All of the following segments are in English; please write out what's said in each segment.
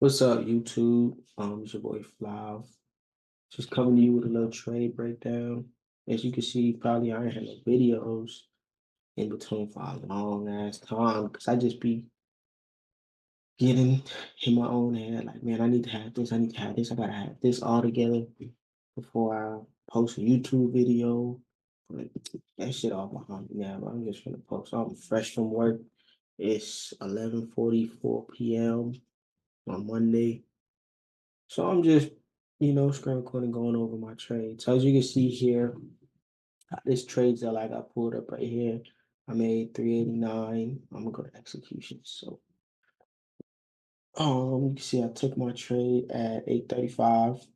What's up, YouTube? It's your boy Flav. Just coming to you with a little trade breakdown. As you can see, probably I ain't had no videos in between for a long ass time because I just be getting in my own head like, man, I need to have this, I need to have this, I gotta have this all together before I post a YouTube video. But that shit all behind me now. But I'm just gonna post. I'm fresh from work. It's 11:44 p.m. on Monday. So I'm just, screen recording, going over my trades. So as you can see here, this trades that like I pulled up right here. I made 389. I'm gonna go to execution. So you can see I took my trade at 8:35.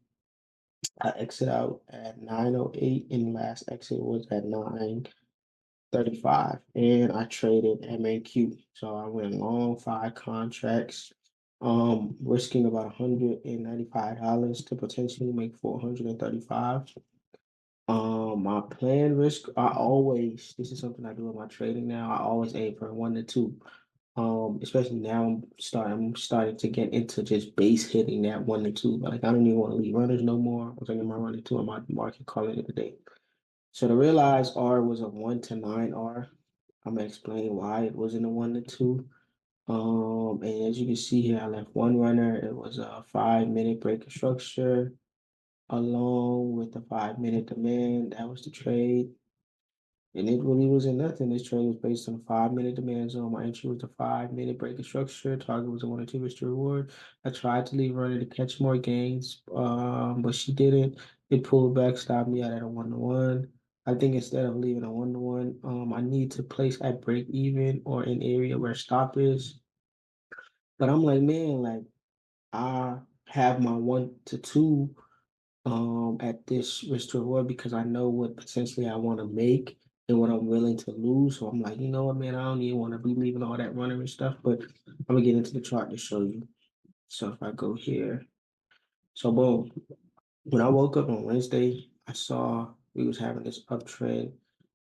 I exit out at 9:08, and last exit was at 9:35. And I traded MNQ. So I went long 5 contracts, risking about $195 to potentially make 435. My plan risk, this is something I do in my trading now. I always aim for 1 to 2. Especially now I'm starting to get into just base hitting that 1 to 2. But like I don't even want to leave runners no more. I'm taking my 1 to 2 on my market, calling it a day. So the realized R was a 1 to 9 R. I'm gonna explain why it wasn't a 1 to 2. And as you can see here, I left one runner. It was a 5 minute break of structure along with the 5 minute demand. That was the trade. And it really wasn't nothing. This trade was based on a 5 minute demand zone. My entry was the 5 minute break of structure. Target was a 1 or 2 risk to reward. I tried to leave runner to catch more gains, but she didn't. It pulled back, stopped me out at a 1 to 1. I think instead of leaving a 1 to 1, I need to place at break even or an area where stop is. But I'm like, man, like I have my 1 to 2 at this risk to reward because I know what potentially I want to make and what I'm willing to lose. So I'm like, you know what, man, I don't even want to be leaving all that running and stuff, but I'm gonna get into the chart to show you. So if I go here, so boom, when I woke up on Wednesday, I saw we was having this uptrend,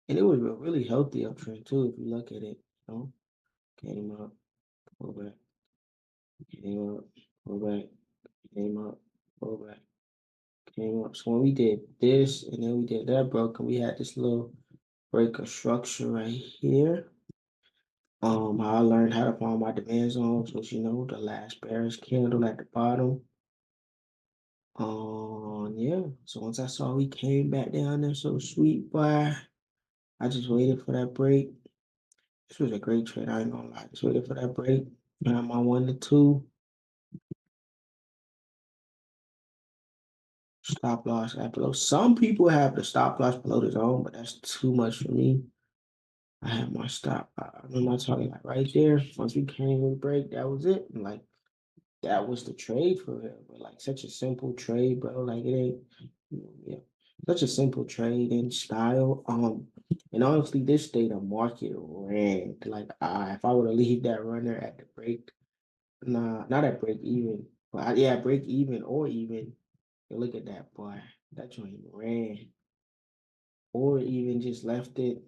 and it was a really healthy uptrend too. If you look at it, came up, pull back, came up, pull back, came up, pull back, came up. So when we did this and then we did that broke, and we had this little break of structure right here. How I learned how to find my demand zones was, the last bearish candle at the bottom. Yeah. So once I saw we came back down there so sweet, boy, I just waited for that break. This was a great trade. I ain't gonna lie. Just waited for that break. Found my 1 to 2. Stop loss at below. Some people have the stop loss below the zone, but that's too much for me. I had my stop. I'm not talking like right there. Once we came with break, that was it. And like that was the trade for real. But like such a simple trade, bro. Like it ain't, yeah, such a simple trade in style. And honestly, this day the market ran. Like if I were to leave that runner at the break, nah, not at break even, but yeah, break even or even. Look at that boy. That joint ran, or even just left it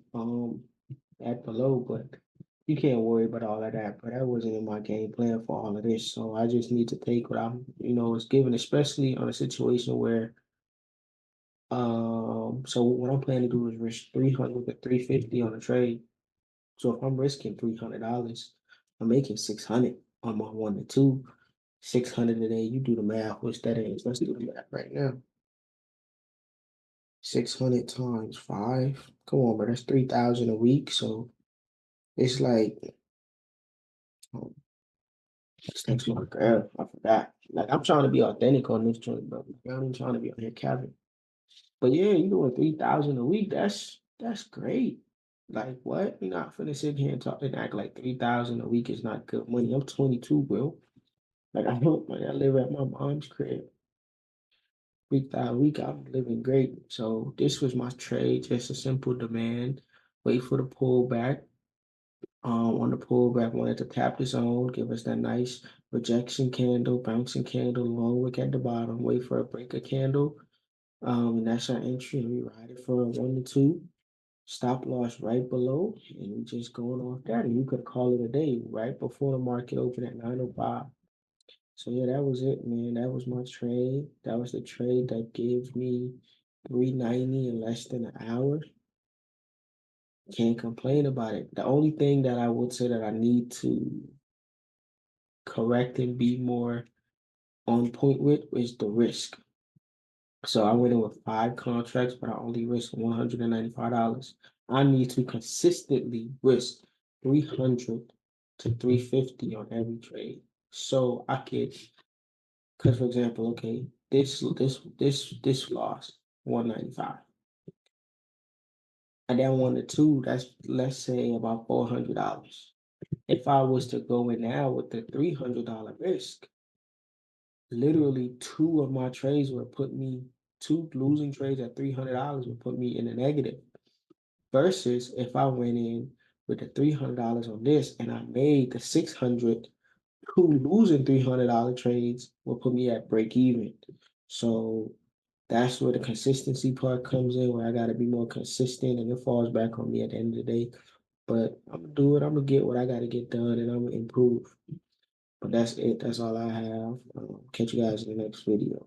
at below, but you can't worry about all of that. But that wasn't in my game plan for all of this. So I just need to take what I'm, was given, especially on a situation where so what I'm planning to do is risk 300 to 350 on a trade. So if I'm risking $300, I'm making 600 on my 1 to 2. 600 a day, you do the math, what's that is? Let's do the math right now. 600 times 5. Come on, bro, that's 3,000 a week. So it's like, um, thanks my girl. I forgot. Like I'm trying to be authentic on this joint, bro. Like, I'm trying to be on here capping. But yeah, you doing 3,000 a week. That's great. Like what? You're not finna sit here and talk and act like 3,000 a week is not good money. I'm 22, bro. Like I live at my mom's crib. 3,000 a week, I'm living great. So this was my trade, just a simple demand. Wait for the pullback. On the pullback, wanted to tap the zone, give us that nice rejection candle, bouncing candle, long wick at the bottom, wait for a breaker candle. And that's our entry. And we ride it for a 1 to 2. Stop loss right below, and we just going off that. And you could call it a day right before the market opened at 9:05. So yeah, that was it, man. That was my trade. That was the trade that gave me 390 in less than an hour. Can't complain about it. The only thing that I would say that I need to correct and be more on point with is the risk. So I went in with 5 contracts, but I only risked $195. I need to consistently risk 300 to 350 on every trade. So I could, because for example, okay, this loss 195. And then 1 to 2, that's let's say about $400. If I was to go in now with the $300 risk, literally two of my trades would put me, two losing trades at $300 would put me in the negative. Versus if I went in with the $300 on this and I made the 600, two losing $300 trades will put me at break even. So that's where the consistency part comes in, where I got to be more consistent, and it falls back on me at the end of the day. But I'm gonna do it. I'm gonna get what I got to get done, and I'm gonna improve. But that's it. That's all I have. Catch you guys in the next video.